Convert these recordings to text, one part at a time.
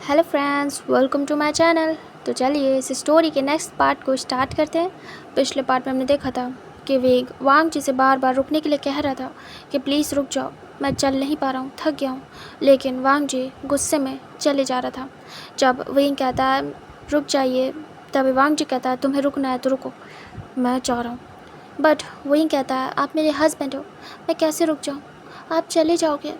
Hello friends, welcome to my channel. तो चलिए इस स्टोरी के नेक्स्ट पार्ट को स्टार्ट करते हैं। पिछले पार्ट में हमने देखा था कि वेग वांग जी से बार बार रुकने के लिए कह रहा था कि प्लीज़ रुक जाओ, मैं चल नहीं पा रहा हूँ, थक गया हूँ। लेकिन वांग जी गुस्से में चले जा रहा था। जब वेग कहता है रुक जाइए, तभी वांग जी कहता है तुम्हें रुकना है तो रुको, मैं चाह रहा हूँ। बट वेग कहता है आप मेरे हस्बैंड हो, मैं कैसे रुक जाऊँ, आप चले जाओगे।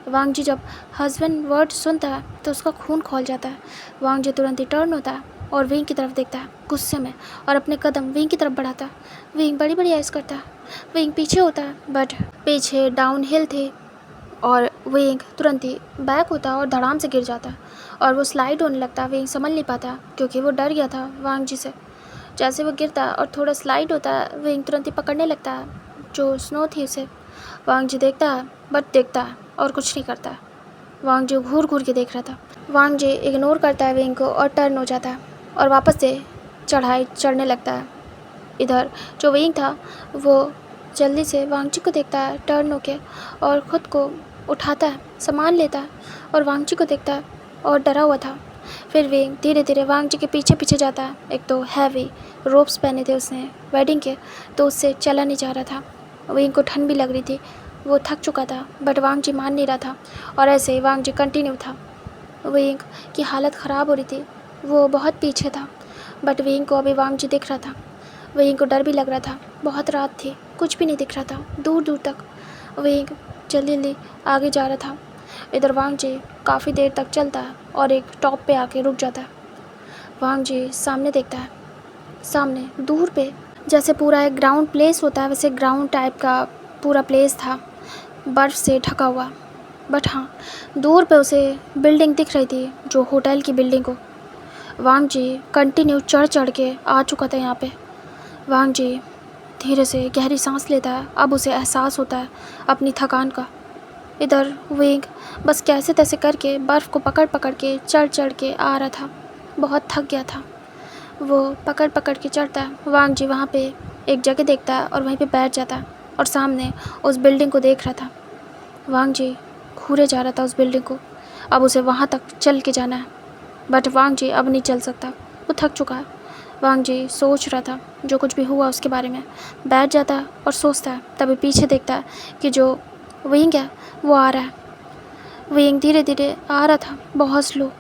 वांग जी जब हस्बैंड वर्ड सुनता है तो उसका खून खौल जाता है। वांग जी तुरंत ही टर्न होता है और विंग की तरफ देखता है गुस्से में और अपने कदम विंग की तरफ बढ़ाता है। विंग बड़ी बड़ी आइज करता है। विंग पीछे होता है बट पीछे डाउन हिल थे और विंग तुरंत ही बैक होता है और धड़ाम से गिर जाता है और वो स्लाइड होने लगता है। विंग समझ नहीं पाता क्योंकि वो डर गया था वांग जी से। जैसे वो गिरता है और थोड़ा स्लाइड होता है, विंग तुरंत ही पकड़ने लगता है जो स्नो थी उसे। वांग जी देखता है बट देखता है और कुछ नहीं करता है। वांग जी घूर घूर के देख रहा था। वांग जी इग्नोर करता है विंग को और टर्न हो जाता है और वापस से चढ़ाई चढ़ने लगता है। इधर जो विंग था वो जल्दी से वांग जी को देखता है टर्न होके और ख़ुद को उठाता है, सामान लेता है और वांग जी को देखता है और डरा हुआ था। फिर विंग धीरे धीरे वांग जी के पीछे पीछे जाता है। एक तो हैवी रोप्स पहने थे उसने वेडिंग के, तो उससे चला नहीं जा रहा था। विंग को ठंड भी लग रही थी, वो थक चुका था बट वांग जी मान नहीं रहा था और ऐसे ही वांग जी कंटिन्यू था। विंग की हालत ख़राब हो रही थी, वो बहुत पीछे था बट विंग को अभी वांग जी दिख रहा था। विंग को डर भी लग रहा था, बहुत रात थी, कुछ भी नहीं दिख रहा था दूर दूर तक। विंग जल्दी जल्दी आगे जा रहा था। इधर वांग जी काफ़ी देर तक चलता है और एक टॉप पे आके रुक जाता है। वांग जी सामने देखता है, सामने दूर पे जैसे पूरा एक ग्राउंड प्लेस होता है वैसे ग्राउंड टाइप का पूरा प्लेस था, बर्फ़ से ढका हुआ। बट हाँ, दूर पे उसे बिल्डिंग दिख रही थी, जो होटल की बिल्डिंग को। वांग जी कंटिन्यू चढ़ चढ़ के आ चुका था यहाँ पे। वांग जी धीरे से गहरी सांस लेता है, अब उसे एहसास होता है अपनी थकान का। इधर विंग बस कैसे तैसे करके बर्फ़ को पकड़ पकड़ के चढ़ चढ़ के आ रहा था, बहुत थक गया था। वो पकड़ पकड़ के चढ़ता है। वांग जी वहाँ पे एक जगह देखता है और वहीं पे बैठ जाता है और सामने उस बिल्डिंग को देख रहा था। वांग जी घूरे जा रहा था उस बिल्डिंग को, अब उसे वहाँ तक चल के जाना है बट वांग जी अब नहीं चल सकता, वो थक चुका है। वांग जी सोच रहा था जो कुछ भी हुआ उसके बारे में, बैठ जाता है और सोचता है। तभी पीछे देखता है कि जो विंग है वो आ रहा है। विंग धीरे धीरे आ रहा था, बहुत स्लो।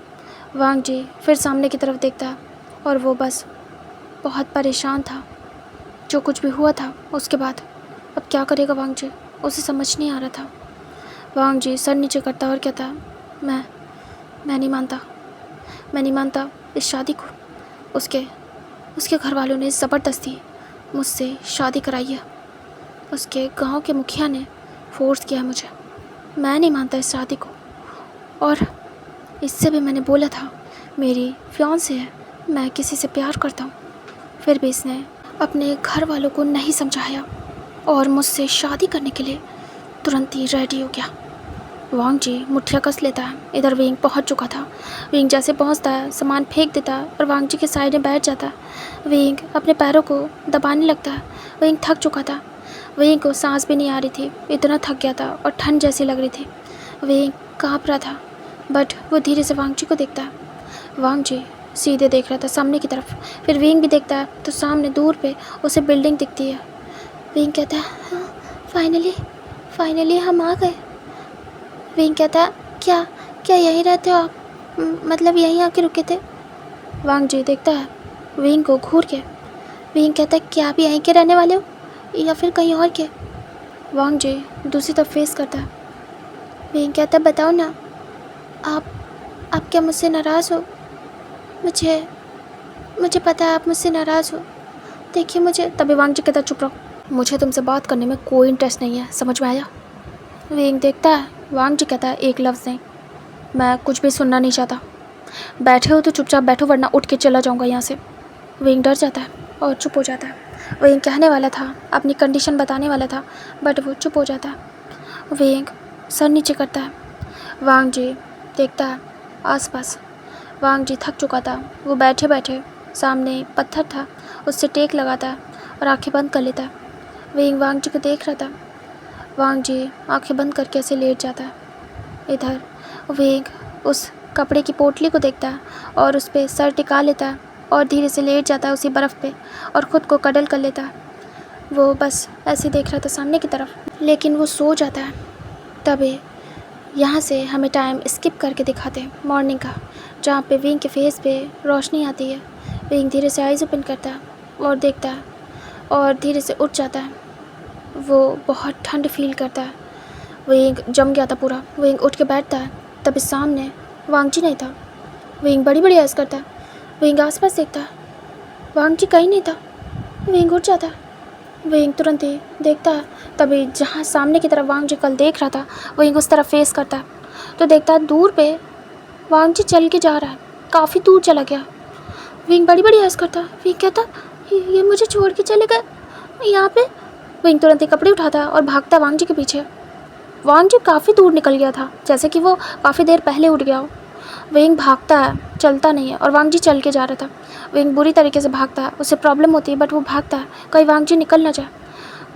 वांग जी फिर सामने की तरफ देखता है और वो बस बहुत परेशान था जो कुछ भी हुआ था उसके बाद। अब क्या करेगा वांग जी, उसे समझ नहीं आ रहा था। वांग जी सर नीचे करता और कहता मैं नहीं मानता, मैं नहीं मानता इस शादी को। उसके घर वालों ने ज़बरदस्ती मुझसे शादी कराई है, उसके गांव के मुखिया ने फोर्स किया मुझे, मैं नहीं मानता इस शादी को। और इससे भी मैंने बोला था मेरी फियांसे है, मैं किसी से प्यार करता हूँ, फिर भी इसने अपने घर वालों को नहीं समझाया और मुझसे शादी करने के लिए तुरंत ही रेडी हो गया। वांग जी मुठ्ठियाँ कस लेता है। इधर विंग पहुंच चुका था। विंग जैसे पहुंचता है सामान फेंक देता है और वांग जी के साइड में बैठ जाता है। विंग अपने पैरों को दबाने लगता है। विंग थक चुका था, विंग को सांस भी नहीं आ रही थी, इतना थक गया था और ठंड जैसी लग रही थी। विंग काँप रहा था बट वो धीरे से वांग जी को देखता है। वांग जी सीधे देख रहा था सामने की तरफ, फिर विंग भी देखता है तो सामने दूर पे उसे बिल्डिंग दिखती है। विंग कहता है हाँ, फाइनली हम आ गए। विंग कहता है क्या क्या यहीं रहते हो आप, मतलब यहीं आके रुके थे। वांग जी देखता है विंग को घूर के। विंग कहता है क्या आप यहीं के रहने वाले हो या फिर कहीं और के। वांग जी दूसरी तरफ फेस करता है। विंग कहता है बताओ ना, आप क्या मुझसे नाराज़ हो। मुझे पता है आप मुझसे नाराज़ हो, देखिए मुझे। तभी वांग जी कहता चुप रहो, मुझे तुमसे बात करने में कोई इंटरेस्ट नहीं है, समझ में आया। विंग देखता है, वांग जी कहता है एक लफ्ज़ नहीं, मैं कुछ भी सुनना नहीं चाहता, बैठे हो तो चुपचाप बैठो वरना उठ के चला जाऊंगा यहाँ से। विंग डर जाता है और चुप हो जाता है। विंग कहने वाला था, अपनी कंडीशन बताने वाला था बट वो चुप हो जाता है। विंग सर नीचे करता है। वांग जी देखता है आसपास। वांग जी थक चुका था, वो बैठे बैठे सामने पत्थर था उससे टेक लगाता है और आंखें बंद कर लेता है। विंग वांग जी को देख रहा था। वांग जी आंखें बंद करके ऐसे लेट जाता है। इधर विंग उस कपड़े की पोटली को देखता है और उस पर सर टिका लेता है और धीरे से लेट जाता है उसी बर्फ़ पे और ख़ुद को कडल कर लेता है। वो बस ऐसे देख रहा था सामने की तरफ, लेकिन वो सो जाता है। तभी यहाँ से हमें टाइम स्किप करके दिखाते हैं मॉर्निंग का, जहाँ पे विंग के फेस पे रोशनी आती है। विंग धीरे से आइज़ ओपन करता है और देखता है और धीरे से उठ जाता है। वो बहुत ठंड फील करता है। विंग जम गया था पूरा। विंग उठ के बैठता है, तभी सामने वांगजी नहीं था। विंग बड़ी बड़ी ऐस करता है। विंग आसपास देखता है, वांगजी कहीं नहीं था। विंग उठ जाता है। विंग तुरंत ही देखता है, तभी जहाँ सामने की तरफ वांगजी कल देख रहा था विंग उस तरफ फेस करता है तो देखता है दूर पे वांगजी चल के जा रहा है, काफ़ी दूर चला गया। विंग बड़ी बड़ी हंस करता है। विंग कहता ये मुझे छोड़ के चले गए यहाँ पे। विंग तुरंत ही कपड़े उठाता है और भागता है वांगजी के पीछे। वांगजी काफ़ी दूर निकल गया था, जैसे कि वो काफ़ी देर पहले उठ गया हो। विंग भागता है, चलता नहीं है और वांगजी चल के जा रहा था। विंग बुरी तरीके से भागता है, उससे प्रॉब्लम होती है बट वो भागता है, कहीं वांगजी निकल ना जाए।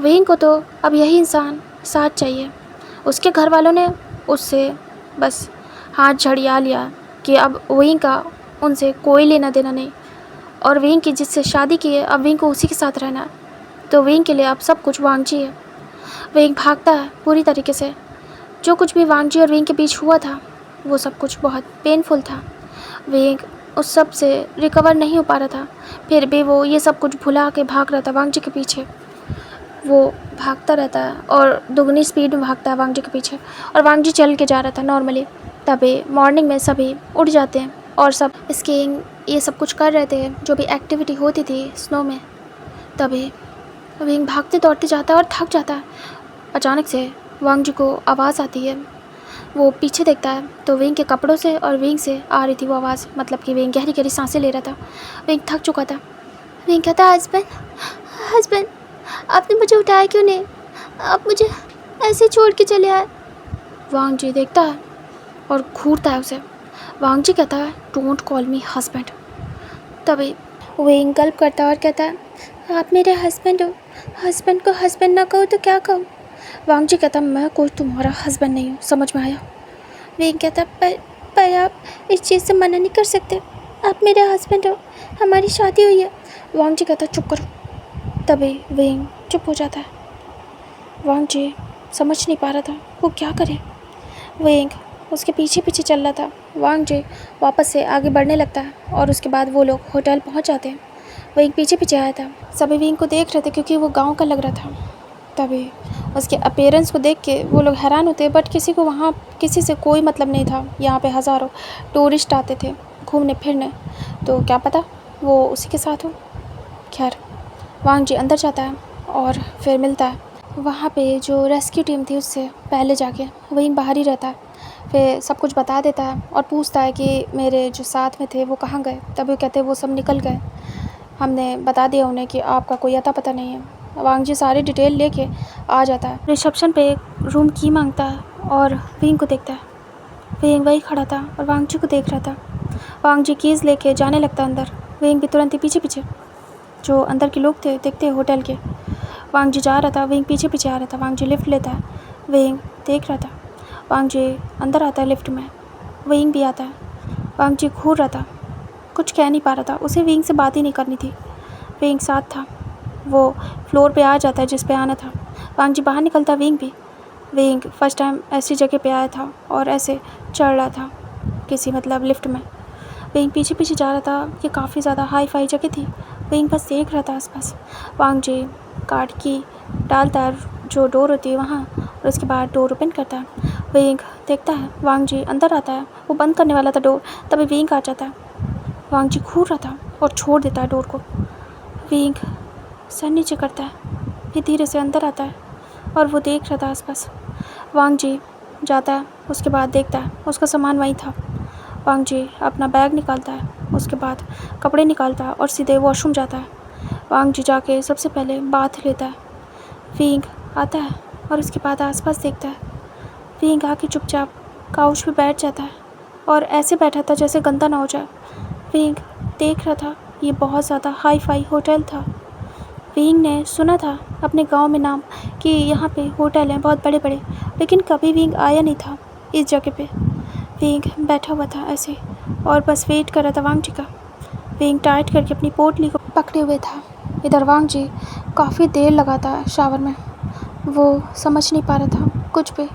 विंग को तो अब यही इंसान साथ चाहिए। उसके घर वालों ने उससे बस हाथ झड़िया लिया कि अब विंग का उनसे कोई लेना देना नहीं, और विंग की जिससे शादी की है अब विंग को उसी के साथ रहना है। तो विंग के लिए अब सब कुछ वांगजी है। विंग भागता है पूरी तरीके से। जो कुछ भी वांगजी और विंग के बीच हुआ था वो सब कुछ बहुत पेनफुल था। विंग उस सब से रिकवर नहीं हो पा रहा था, फिर भी वो ये सब कुछ भुला के भाग रहा था वांगजी के पीछे। वो भागता रहता है और दुगनी स्पीड में भागता है वांगजी के पीछे, और वांगजी चल के जा रहा था नॉर्मली। तभी मॉर्निंग में सभी उठ जाते हैं और सब स्कीइंग ये सब कुछ कर रहे थे, जो भी एक्टिविटी होती थी स्नो में। तभी विंग भागते दौड़ते जाता है और थक जाता है। अचानक से वांगजी को आवाज़ आती है। वो पीछे देखता है तो विंग के कपड़ों से और विंग से आ रही थी वो आवाज़, मतलब कि विंग गहरी गहरी सांसें ले रहा था। विंग थक चुका था। विंग कहता हस्बैंड हस्बैंड आपने मुझे उठाया क्यों नहीं, आप मुझे ऐसे छोड़ के चले आए। वांगजी देखता है और घूरता है उसे। वांगजी कहता है डोंट कॉल मी हस्बैंड। तभी विंग गल्प करता है और कहता है आप मेरे हस्बैंड हो, हस्बैंड को हस्बैंड ना कहो तो क्या कहूँ। वांगजी कहता मैं कोई तुम्हारा हस्बैंड नहीं हूँ, समझ में आया। विंग कहता पर आप इस चीज़ से मना नहीं कर सकते, आप मेरे हस्बैंड हो, हमारी शादी हुई है। वांगजी कहता चुप करो। तभी विंग चुप हो जाता है। वांगजी समझ नहीं पा रहा था वो क्या करे। विंग उसके पीछे पीछे चल रहा था। वांगजी वापस से आगे बढ़ने लगता है और उसके बाद वो लोग होटल पहुंच जाते हैं। विंग पीछे पीछे आया था। सभी विंग को देख रहे थे क्योंकि वो गांव का लग रहा था। तभी उसके अपीयरेंस को देख के वो लोग हैरान होते, बट किसी को वहाँ किसी से कोई मतलब नहीं था। यहाँ पे हज़ारों टूरिस्ट आते थे घूमने फिरने, तो क्या पता वो उसी के साथ हो। खैर वांगजी अंदर जाता है और फिर मिलता है वहाँ पे जो रेस्क्यू टीम थी उससे पहले जाके। विंग बाहर ही रहता है, फिर सब कुछ बता देता है और पूछता है कि मेरे जो साथ में थे वो कहाँ गए। तभी वो कहते हैं वो सब निकल गए, हमने बता दिया उन्हें कि आपका कोई अता पता नहीं है। वांगजी सारी डिटेल लेके आ जाता है। रिसेप्शन पे एक रूम की मांगता है और विंग को देखता है। विंग वही खड़ा था और वांगजी को देख रहा था। वांगजी कीज़ लेके जाने लगता अंदर। विंग भी तुरंत ही पीछे पीछे। जो अंदर के लोग थे देखते होटल के, वांगजी जा रहा था, विंग पीछे पीछे आ रहा था। वांगजी लिफ्ट लेता है, विंग देख रहा था। वांगजी अंदर आता है लिफ्ट में, विंग भी आता है। वांगजी घूर रहा था, कुछ कह नहीं पा रहा था, उसे विंग से बात ही नहीं करनी थी। विंग साथ था, वो फ्लोर पे आ जाता है जिस पे आना था। वांगजी बाहर निकलता, विंग भी। विंग फर्स्ट टाइम ऐसी जगह पे आया था और ऐसे चढ़ रहा था किसी मतलब लिफ्ट में। विंग पीछे पीछे जा रहा था, ये काफ़ी ज़्यादा हाई फाई जगह थी। विंग बस देख रहा था आसपास। वांगजी कार्ड की डालता है जो डोर होती है वहाँ, और उसके बाद डोर ओपन करता है। विंग देखता है वांगजी अंदर आता है, वो बंद करने वाला था डोर, तभी विंग आ जाता है। वांगजी घूर रहा था और छोड़ देता है डोर को। विंग सर नीचे करता है, फिर धीरे से अंदर आता है और वो देख रहा था आसपास। वांगजी जाता है, उसके बाद देखता है उसका सामान वहीं था। वांगजी अपना बैग निकालता है, उसके बाद कपड़े निकालता है और सीधे वॉशरूम जाता है। वांगजी जाके सबसे पहले बाथ लेता है। विंग आता है और उसके बाद आसपास देखता है। विंग आके चुपचाप काउच पे बैठ जाता है और ऐसे बैठा था जैसे गंदा ना हो जाए। विंग देख रहा था ये बहुत ज़्यादा हाई फाई होटल था। विंग ने सुना था अपने गांव में नाम कि यहाँ पे होटल हैं बहुत बड़े बड़े, लेकिन कभी विंग आया नहीं था इस जगह पे। वेंग बैठा हुआ था ऐसे और बस वेट कर रहा था वांग जी का। वेंग टाइट करके अपनी पोटली को पकड़े हुए था। इधर वांग जी काफ़ी देर लगा था शावर में। वो समझ नहीं पा रहा था कुछ भी,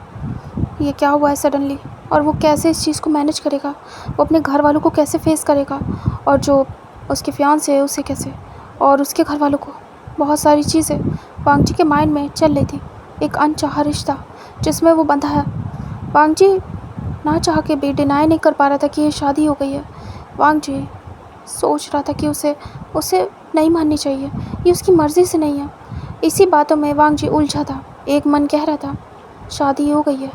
ये क्या हुआ है सडनली, और वो कैसे इस चीज़ को मैनेज करेगा, वो अपने घर वालों को कैसे फेस करेगा, और जो उसके फियांसे है उसे कैसे, और उसके घर वालों को। बहुत सारी चीज़ें वांग जी के माइंड में चल रही थी। एक अनचाहा रिश्ता जिसमें वो बंधा है। वांग जी ना चाह के भी डिनाई नहीं कर पा रहा था कि ये शादी हो गई है। वांग जी सोच रहा था कि उसे उसे नहीं माननी चाहिए, ये उसकी मर्ज़ी से नहीं है। इसी बातों में वांग जी उलझा था। एक मन कह रहा था शादी हो गई है,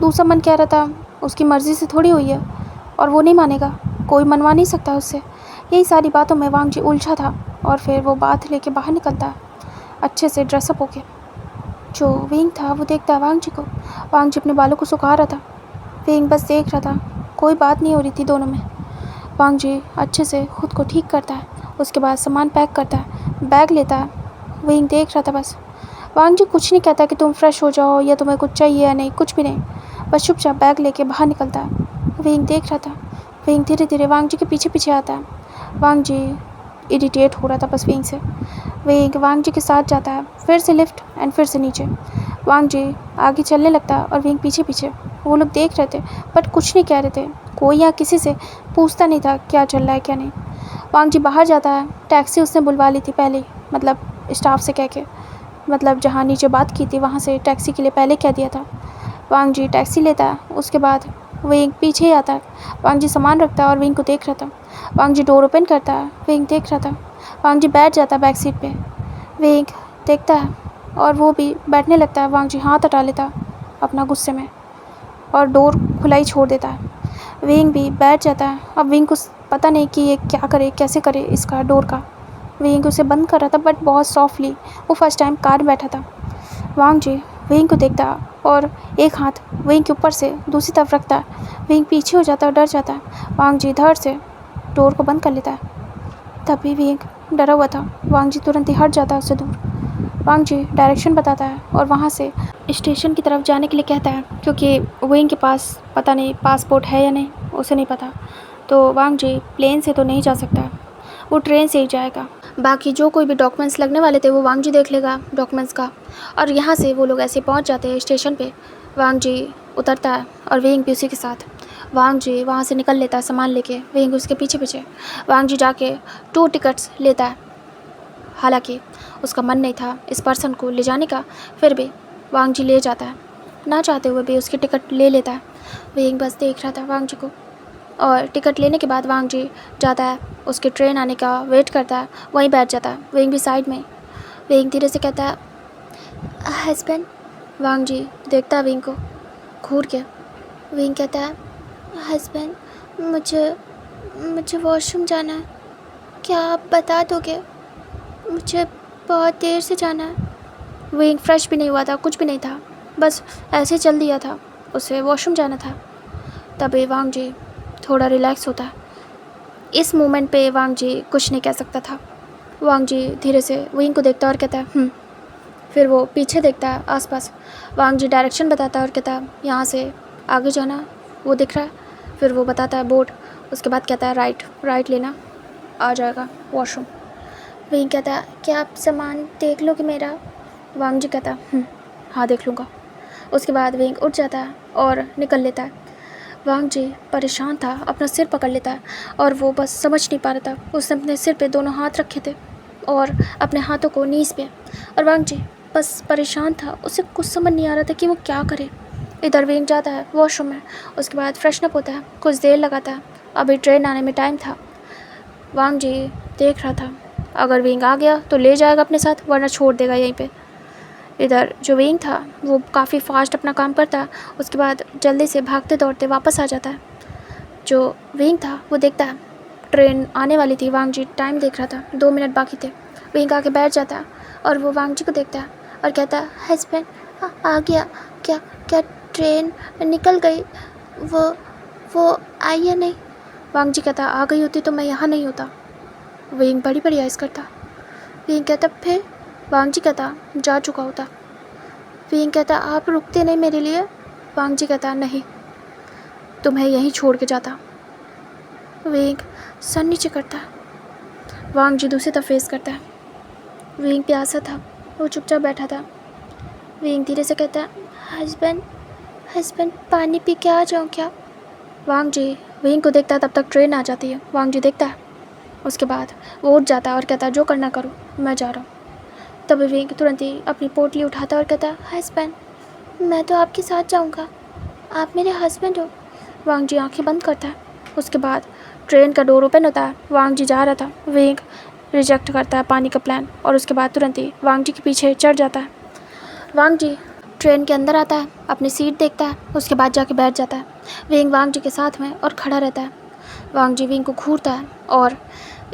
दूसरा मन कह रहा था उसकी मर्ज़ी से थोड़ी हुई है और वो नहीं मानेगा, कोई मनवा नहीं सकता उससे। यही सारी बातों में वांग जी उलझा था और फिर वो बात लेके बाहर निकलता अच्छे से ड्रेसअप होके। जो वेंग था वो देखता है वांग जी को। वांग जी अपने बालों को सुखा रहा था। वेंग बस देख रहा था, कोई बात नहीं हो रही थी दोनों में। वांग जी अच्छे से खुद को ठीक करता है, उसके बाद सामान पैक करता है, बैग लेता है। वेंग देख रहा था बस। वांग जी कुछ नहीं कहता कि तुम फ्रेश हो जाओ या तुम्हें कुछ चाहिए या नहीं, कुछ भी नहीं, बस चुपचाप बैग लेके बाहर निकलता है। वेंग देख रहा था। वेंग धीरे धीरे वांग जी के पीछे पीछे आता है। वांग जी इरिटेट हो रहा था बस वेंग से। वेंग वांग जी के साथ जाता है, फिर से लिफ्ट एंड फिर से नीचे। वांग जी आगे चलने लगता है और वेंग पीछे पीछे। वो लोग देख रहे थे बट कुछ नहीं कह रहे थे। कोई यहाँ किसी से पूछता नहीं था क्या चल रहा है क्या नहीं। वांग जी बाहर जाता है। टैक्सी उसने बुलवा ली थी पहले, मतलब स्टाफ से कह के, मतलब जहाँ नीचे बात की थी वहाँ से टैक्सी के लिए पहले कह दिया था। वांग जी टैक्सी लेता है, उसके बाद वेंग पीछे ही आता है। वांग जी सामान रखता है और वेंग को देख रहा था। वांग जी डोर ओपन करता है, वेंग देख रहा था। वांग जी बैठ जाता है बैक सीट पे। वेंग देखता है और वो भी बैठने लगता है। वांग जी हाथ हटा लेता है अपना गुस्से में और डोर खुला ही छोड़ देता है। वेंग भी बैठ जाता है। अब वेंग को पता नहीं कि ये क्या करे, कैसे करे इसका डोर का। वेंग उसे बंद कर रहा था बट बहुत सॉफ्टली। वो फर्स्ट टाइम कार बैठा था। वांग जी वेंग को देखता है और एक हाथ वेंग के ऊपर से दूसरी तरफ रखता है। वेंग पीछे हो जाता है और डर जाता है। वांग जी धड़ से डोर को बंद कर लेता है। तभी वेंग डरा हुआ था। वांग जी तुरंत ही हट जाता है उससे दूर। वांग जी डायरेक्शन बताता है और वहाँ से स्टेशन की तरफ जाने के लिए कहता है, क्योंकि वेंग के पास पता नहीं पासपोर्ट है या नहीं, उसे नहीं पता। तो वांग जी प्लेन से तो नहीं जा सकता, वो ट्रेन से ही जाएगा। बाकी जो कोई भी डॉक्यूमेंट्स लगने वाले थे वो वांग जी देख लेगा डॉक्यूमेंट्स का। और यहाँ से वो लोग ऐसे पहुँच जाते हैं स्टेशन पे। वांग जी उतरता है और वेंग भी उसी के साथ। वांग जी वहाँ से निकल लेता है सामान लेके, वेंग उसके पीछे पीछे। वांग जी जाके 2 टिकट्स लेता है। हालांकि उसका मन नहीं था इस पर्सन को ले जाने का, फिर भी वांग जी ले जाता है। ना चाहते हुए भी उसकी टिकट ले लेता है। वेंग बस देख रहा था वांग जी को, और टिकट लेने के बाद वांग जी जाता है, उसके ट्रेन आने का वेट करता है, वहीं बैठ जाता है। वेंग भी साइड में। वेंग धीरे से कहता है हस्बैंड। वांग जी देखता है वेंग को घूर के। वेंग कहता है हस्बैंड मुझे मुझे वॉशरूम जाना है, क्या आप बता दोगे, मुझे बहुत देर से जाना है। वेंग फ्रेश भी नहीं हुआ था, कुछ भी नहीं था, बस ऐसे चल दिया था, उसे वॉशरूम जाना था। तभी वांग जी थोड़ा रिलैक्स होता है। इस मोमेंट पे वांग जी कुछ नहीं कह सकता था। वांग जी धीरे से वेंग को देखता है और कहता है फिर वो पीछे देखता है आसपास। वांग जी डायरेक्शन बताता है और कहता है यहाँ से आगे जाना, वो दिख रहा है। फिर वो बताता है बोर्ड, उसके बाद कहता है राइट, राइट लेना, आ जाएगा वॉशरूम। वेंग कहता है क्या आप सामान देख लोगे मेरा। वांग जी कहता है हाँ देख लूँगा। उसके बाद वेंग उठ जाता है और निकल लेता है। वांग जी परेशान था, अपना सिर पकड़ लेता है और वो बस समझ नहीं पा रहा था। उसने अपने सिर पे दोनों हाथ रखे थे और अपने हाथों को नीज़ पे, और वांग जी बस परेशान था, उसे कुछ समझ नहीं आ रहा था कि वो क्या करे। इधर वेंग जाता है वॉशरूम में, उसके बाद फ्रेशनअप होता है, कुछ देर लगाता है, अभी ट्रेन आने में टाइम था। वांग जी देख रहा था अगर वेंग आ गया तो ले जाएगा अपने साथ, वरना छोड़ देगा यहीं पे। इधर जो वेंग था वो काफ़ी फास्ट अपना काम करता है, उसके बाद जल्दी से भागते दौड़ते वापस आ जाता है। जो वेंग था वो देखता है ट्रेन आने वाली थी, वांग जी टाइम देख रहा था, 2 मिनट बाकी थे। वेंग आके बैठ जाता है और वो वांग जी को देखता है और कहता है हस्बैंड आ गया, क्या क्या ट्रेन निकल गई, वो आई या नहीं। वांग जी कहता आ गई होती तो मैं यहाँ नहीं होता। वेंग बड़ी बड़ी आइस करता। वेंग कहता फिर। वांग जी कहता जा चुका होता। वेंग कहता आप रुकते नहीं मेरे लिए। वांग जी कहता नहीं। तुम्हें यहीं छोड़ के जाता। वेंग सर नीचे करता। वांग जी दूसरी तरफ फेस करता है। वेंग प्यासा था, वो चुपचाप बैठा था। वेंग धीरे से कहता है, हस्बैंड पानी पी के आ जाऊँ क्या? वांग जी वेंग को देखता है, तब तक ट्रेन आ जाती है। वांग जी देखता है, उसके बाद वो उठ जाता है और कहता है, जो करना करो, मैं जा रहा हूँ। तभी वेंग तुरंत ही अपनी पोटली उठाता है और कहता है, हस्बैंड मैं तो आपके साथ जाऊँगा, आप मेरे हस्बैंड हो। वांग जी आंखें बंद करता है। उसके बाद ट्रेन का डोर ओपन होता है। वांग जी जा रहा था। वेंग रिजेक्ट करता है पानी का प्लान और उसके बाद तुरंत ही वांग जी के पीछे चढ़ जाता है। वांग जी ट्रेन के अंदर आता है, अपनी सीट देखता है, उसके बाद जाके बैठ जाता है। वेंग वांग जी के साथ में और खड़ा रहता है। वांग जी वेंग को घूरता है और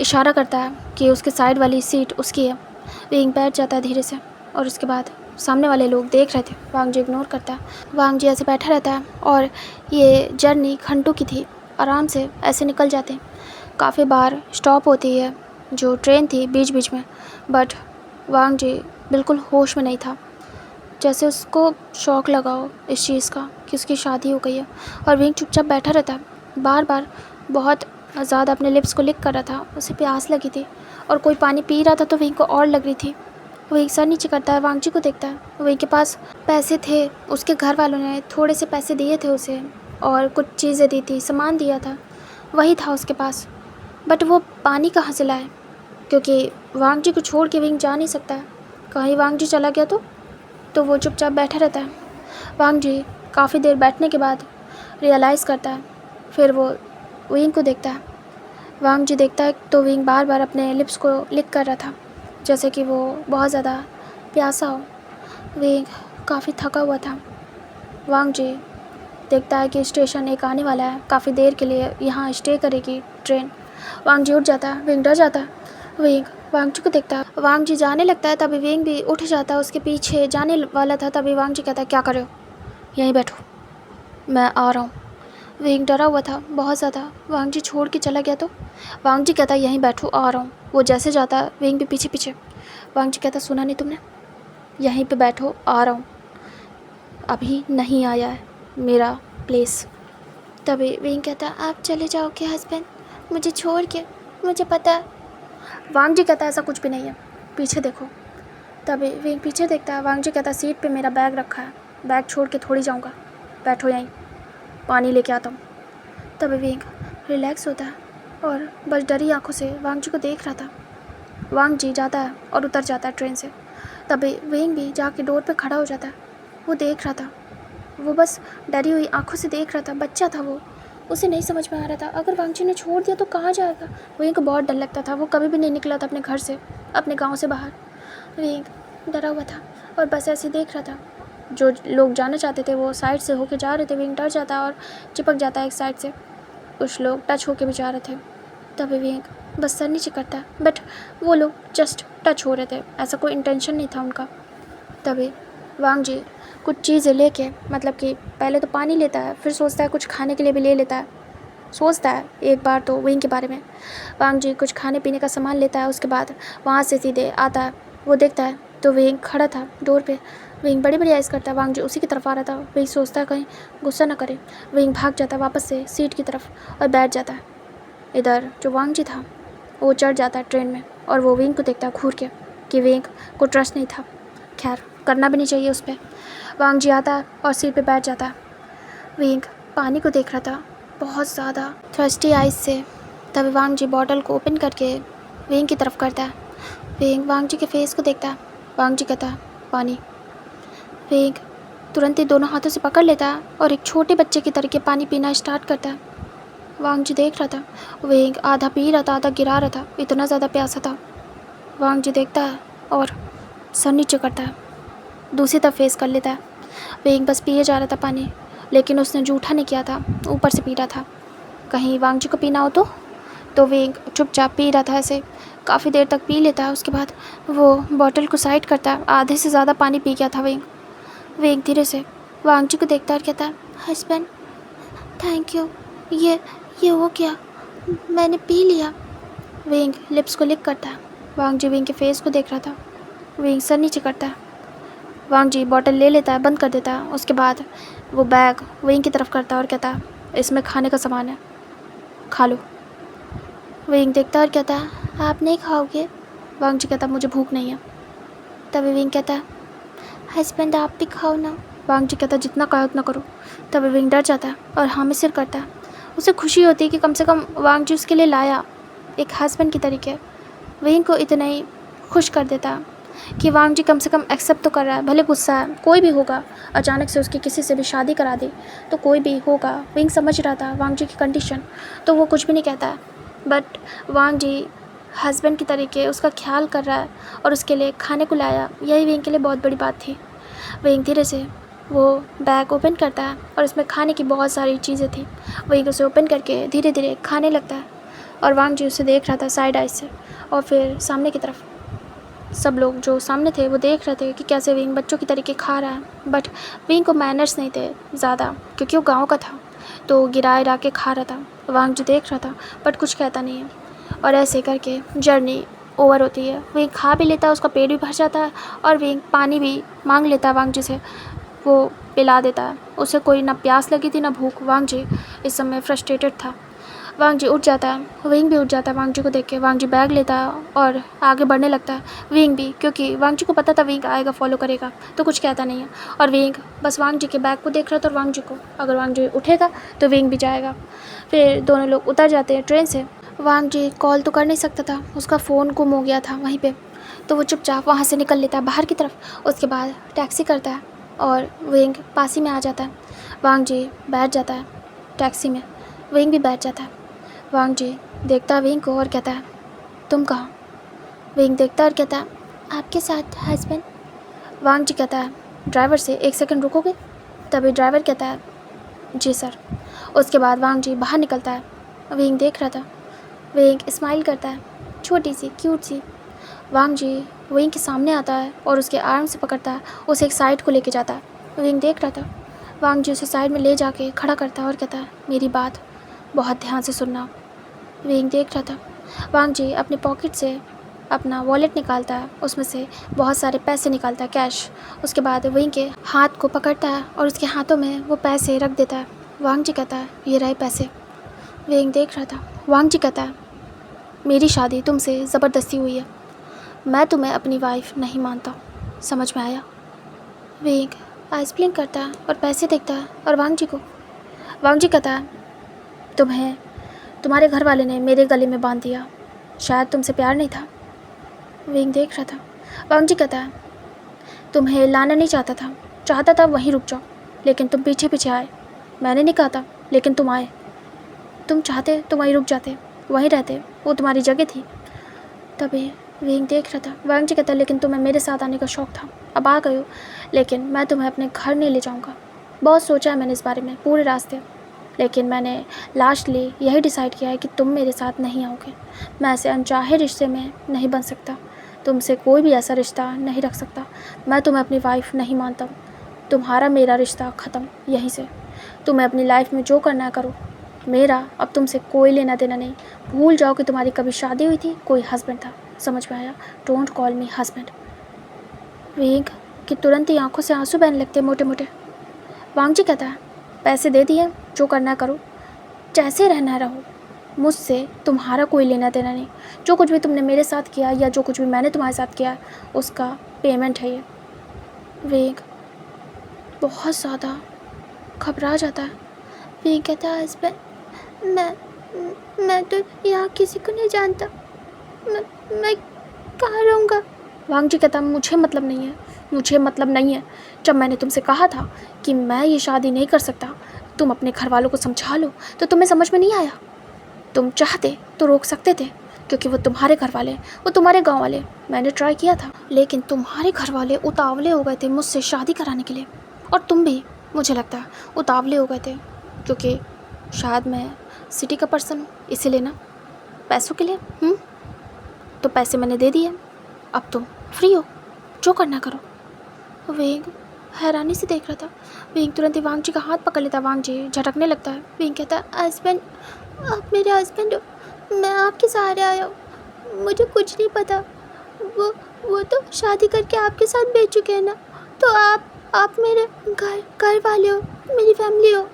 इशारा करता है कि उसके साइड वाली सीट उसकी है। वेंग बैठ जाता है धीरे से और उसके बाद सामने वाले लोग देख रहे थे, वांग जी इग्नोर करता है। वांग जी ऐसे बैठा रहता है और ये जर्नी घंटों की थी, आराम से ऐसे निकल जाते। काफ़ी बार स्टॉप होती है जो ट्रेन थी बीच बीच में, बट वांग जी बिल्कुल होश में नहीं था, जैसे उसको शौक लगा हो इस चीज़ का कि उसकी शादी हो गई है। और वेंग चुपचाप बैठा रहता है। बार बार बहुत ज़्यादा अपने लिप्स को लिक कर रहा था, उसे प्यास लगी थी और कोई पानी पी रहा था तो वेंग को और लग रही थी। वो एक सर नीचे करता है, वांग जी को देखता है। वेंग के पास पैसे थे, उसके घर वालों ने थोड़े से पैसे दिए थे उसे और कुछ चीज़ें दी थी, सामान दिया था, वही था उसके पास। बट वो पानी कहाँ से लाए, क्योंकि वांग जी को छोड़ के वेंग जा नहीं सकता है। कहीं वांग जी चला गया तो वो चुपचाप बैठा रहता है। वांग जी काफ़ी देर बैठने के बाद रियलाइज़ करता है, फिर वो वेंग को देखता है। वांग जी देखता है तो वेंग बार बार अपने लिप्स को लिक कर रहा था, जैसे कि वो बहुत ज़्यादा प्यासा हो। वेंग काफ़ी थका हुआ था। वांग जी देखता है कि स्टेशन एक आने वाला है, काफ़ी देर के लिए यहाँ स्टे करेगी ट्रेन। वांग जी उठ जाता है, वेंग डर जाता है। वेंग वांग जी को देखता है, वांग जी जाने लगता है, तभी वेंग भी उठ जाता है, उसके पीछे जाने वाला था। तभी वांग जी कहता है, क्या कर रहे हो, यहीं बैठो, मैं आ रहा हूँ। वेंग डरा हुआ था बहुत ज़्यादा, वांग जी छोड़ के चला गया तो। वांग जी कहता है, यहीं बैठो, आ रहा हूँ। वो जैसे जाता है वेंग भी पीछे पीछे। वांग जी कहता, सुना नहीं तुमने, यहीं पे बैठो, आ रहा हूँ, अभी नहीं आया है मेरा प्लेस। तभी वेंग कहता, आप चले जाओगे हस्बैंड, मुझे छोड़ के, मुझे पता है। वांग जी कहता है, ऐसा कुछ भी नहीं है, पीछे देखो। तभी वेंग पीछे देखता है। वांग जी कहता है, सीट पे मेरा बैग रखा है, बैग छोड़ के थोड़ी जाऊँगा, बैठो यहीं, पानी लेके आता हूँ। तभी वेंग रिलैक्स होता है और बस डरी आंखों से वांग जी को देख रहा था। वांग जी जाता है और उतर जाता है ट्रेन से। तभी वेंग भी जाके डोर पे खड़ा हो जाता है। वो देख रहा था, वो बस डरी हुई आंखों से देख रहा था। बच्चा था वो, उसे नहीं समझ में आ रहा था अगर वांग जी ने छोड़ दिया तो कहाँ जाएगा। वेंग को बहुत डर लगता था, वो कभी भी नहीं निकला था अपने घर से, अपने गांव से बाहर। वेंग डरा हुआ था और बस ऐसे देख रहा था। जो लोग जाना चाहते थे वो साइड से होके जा रहे थे। वेंग डर जाता और चिपक जाता है एक साइड से। कुछ लोग टच होके भी जा रहे थे। तभी वेंग बस सर नीचे करता है, बट वो लोग जस्ट टच हो रहे थे, ऐसा कोई इंटेंशन नहीं था उनका। तभी वांग जी कुछ चीज़ें लेके, मतलब कि पहले तो पानी लेता है, फिर सोचता है कुछ खाने के लिए भी ले लेता है। सोचता है एक बार तो वेंग के बारे में। वांग जी कुछ खाने पीने का सामान लेता है, उसके बाद वहाँ से सीधे आता है। वो देखता है तो वेंग खड़ा था डोर पे। वेंग बड़ी बड़ी आइज़ करता है, वांग जी उसी की तरफ आ रहा था। वेंग सोचता है कहीं गुस्सा ना करे। वेंग भाग जाता है वापस से सीट की तरफ और बैठ जाता है। इधर जो वांग जी था वो चढ़ जाता है ट्रेन में और वो वेंग को देखता है घूर के कि वेंग को ट्रस्ट नहीं था। खैर करना भी नहीं चाहिए उस पर। वांग जी आता है और सीट पे बैठ जाता है। वेंग पानी को देख रहा था बहुत ज़्यादा थर्स्टी आइज़ से। तभी वांग जी बॉटल को ओपन करके वेंग की तरफ करता है। वेंग वांग जी के फेस को देखता है। वांग जी कहता है, पानी। वेंग तुरंत ही दोनों हाथों से पकड़ लेता है और एक छोटे बच्चे की तरह पानी पीना स्टार्ट करता है। वांग जी देख रहा था, वेंग आधा पी रहा था, आधा गिरा रहा था, इतना ज़्यादा प्यासा था। वांग जी देखता है और सर नीचे करता है, दूसरी तरफ फेस कर लेता है। वेंग बस पिए जा रहा था पानी, लेकिन उसने जूठा नहीं किया था, ऊपर से पी रहा था। कहीं वांग जी को पीना हो तो वेंग चुपचाप पी रहा था ऐसे, काफ़ी देर तक पी लेता है। उसके बाद वो बॉटल को साइड करता है, आधे से ज़्यादा पानी पी गया था वेंग। वेंग धीरे से वांग जी को देखता है और कहता है, हस्बैंड थैंक यू, ये हो गया, मैंने पी लिया। वेंग लिप्स को लिक करता है। वांग जी वेंग के फेस को देख रहा था। वेंग सर नीचे करता है। वांग जी बॉटल ले लेता है, बंद कर देता है। उसके बाद वो बैग वेंग की तरफ करता है और कहता है, इसमें खाने का सामान है, खा लो। विंग देखता और कहता है आप नहीं खाओगे? वांग जी कहता मुझे भूख नहीं है। तभी विंग कहता है हस्बैंड आप भी खाओ ना। वांग जी कहता जितना कहा उतना करो। तभी विंग डर जाता है और हाँ में सिर करता है। उसे खुशी होती है कि कम से कम वांग जी उसके लिए लाया, एक हस्बैंड की तरीके। विंग को इतना ही खुश कर देता है कि वांग जी कम से कम एक्सेप्ट तो कर रहा है, भले गुस्सा है, कोई भी होगा अचानक से उसकी किसी से भी शादी करा दी तो कोई भी होगा। विंग समझ रहा था वांग जी की कंडीशन, तो वो कुछ भी नहीं कहता है। बट वांग जी हस्बैंड की तरीके उसका ख्याल कर रहा है और उसके लिए खाने को लाया, यही विंग के लिए बहुत बड़ी बात थी। विंग धीरे से वो बैग ओपन करता है और उसमें खाने की बहुत सारी चीज़ें थी। विंग उसे ओपन करके धीरे धीरे खाने लगता है और वांग जी उसे देख रहा था साइड आइज से। और फिर सामने की तरफ सब लोग जो सामने थे वो देख रहे थे कि कैसे विंग बच्चों की तरीके खा रहा है। बट विंग को मैनर्स नहीं थे ज़्यादा, क्योंकि वो गांव का था, तो गिरा के खा रहा था। वांग जी देख रहा था बट कुछ कहता नहीं है। और ऐसे करके जर्नी ओवर होती है। विंग खा भी लेता है, उसका पेट भी भर जाता है और विंग पानी भी मांग लेता है वांग जी से, वो पिला देता है। उसे कोई ना प्यास लगी थी ना भूख। वांग जी इस समय फ्रस्ट्रेटेड था। वांग जी उठ जाता है, विंग भी उठ जाता है वांग जी को देख के। वांग जी बैग लेता है और आगे बढ़ने लगता है, विंग भी, क्योंकि वांग जी को पता था विंग आएगा, फॉलो करेगा, तो कुछ कहता नहीं है। और विंग बस वांग जी के बैग को देख रहा था और वांग जी को, अगर वांग जी उठेगा तो विंग भी जाएगा। फिर दोनों लोग उतर जाते हैं ट्रेन से। वांग जी कॉल तो कर नहीं सकता था, उसका फ़ोन गुम हो गया था वहीं पे, तो वो चुपचाप वहाँ से निकल लेता है बाहर की तरफ। उसके बाद टैक्सी करता है और विंग पास ही में आ जाता है। वांग जी बैठ जाता है टैक्सी में, विंग भी बैठ जाता है। वांग जी देखता है विंग को और कहता है तुम कहाँ? विंग देखता है और कहता है आपके साथ हस्बैंड। वांग जी कहता है ड्राइवर से 1 सेकंड रुकोगे? तभी ड्राइवर कहता है जी सर। उसके बाद वांग जी बाहर निकलता है। विंग देख रहा था, विंग स्माइल करता है, छोटी सी क्यूट सी। वांग जी विंग के सामने आता है और उसके आर्म से पकड़ता है, उसे एक साइड को लेके जाता है। विंग देख रहा था, वांग जी उसे साइड में ले जाके खड़ा करता है और कहता है मेरी बात बहुत ध्यान से सुनना। विंग देख रहा था, वांग जी अपने पॉकेट से अपना वॉलेट निकालता है, उसमें से बहुत सारे पैसे निकालता है, कैश। उसके बाद विंग के हाथ को पकड़ता है और उसके हाथों में वो पैसे रख देता है। वांग जी कहता है ये रहे पैसे। विंग देख रहा था, वांग जी कहता है मेरी शादी तुमसे ज़बरदस्ती हुई है, मैं तुम्हें अपनी वाइफ नहीं मानता, समझ में आया? विंग आइस ब्लिंक करता है और पैसे देखता है और वांग जी को। वांग जी कहता है तुम्हें तुम्हारे घर वाले ने मेरे गले में बांध दिया, शायद तुमसे प्यार नहीं था। विंग देख रहा था, वांग जी कहता है तुम्हें लाना नहीं चाहता था वहीं रुक जाओ, लेकिन तुम पीछे पीछे आए। मैंने नहीं कहा था, लेकिन तुम आए। तुम चाहते तो वहीं रुक जाते, वहीं रहते, वो तुम्हारी जगह थी। तभी विंग देख रहा था, वांग जी कहता है लेकिन तुम्हें मेरे साथ आने का शौक़ था, अब आ गए हो, लेकिन मैं तुम्हें अपने घर नहीं ले जाऊँगा। बहुत सोचा है मैंने इस बारे में पूरे रास्ते, लेकिन मैंने लास्टली यही डिसाइड किया है कि तुम मेरे साथ नहीं आओगे। मैं ऐसे अनचाहे रिश्ते में नहीं बन सकता, तुमसे कोई भी ऐसा रिश्ता नहीं रख सकता। मैं तुम्हें अपनी वाइफ नहीं मानता हूँ, तुम्हारा मेरा रिश्ता ख़त्म यहीं से। तुम्हें अपनी लाइफ में जो करना है करो, मेरा अब तुमसे कोई लेना देना नहीं। भूल जाओ कि तुम्हारी कभी शादी हुई थी, कोई हस्बैंड था, समझ में आया? Don't call me husband. Wing कि तुरंत ही आंखों से आंसू बहने लगते मोटे मोटे। वांग जी कहता है पैसे दे दिए, जो करना है करो, जैसे रहना रहो, मुझसे तुम्हारा कोई लेना देना नहीं। जो कुछ भी तुमने मेरे साथ किया या जो कुछ भी मैंने तुम्हारे साथ किया उसका पेमेंट है ये। विंग बहुत ज़्यादा घबरा जाता है। विंग कहता है हस्बैंड मैं तो यहाँ किसी को नहीं जानता, मैं कहाँ रहूँगा? वांग जी कहता मुझे मतलब नहीं है। जब मैंने तुमसे कहा था कि मैं ये शादी नहीं कर सकता, तुम अपने घर वालों को समझा लो, तो तुम्हें समझ में नहीं आया। तुम चाहते तो रोक सकते थे, क्योंकि वो तुम्हारे घर वाले, वो तुम्हारे गांव वाले। मैंने ट्राई किया था, लेकिन तुम्हारे घर वाले उतावले हो गए थे मुझसे शादी कराने के लिए, और तुम भी मुझे लगता है उतावले हो गए थे, क्योंकि शायद मैं सिटी का पर्सन हूँ, इसीलिए ना, पैसों के लिए। तो पैसे मैंने दे दिए, अब तुम फ्री हो, जो करना करो। विंग हैरानी से देख रहा था। विंग तुरंत ही वांग जी का हाथ पकड़ लेता, वांग जी झटकने लगता है। विंग कहता है हस्बैंड, आप मेरे हस्बैंड हो, मैं आपके सहारे आया हूँ, मुझे कुछ नहीं पता। वो तो शादी करके आपके साथ भेज चुके हैं ना, तो आप मेरे घर वाले हो, मेरी फैमिली हो।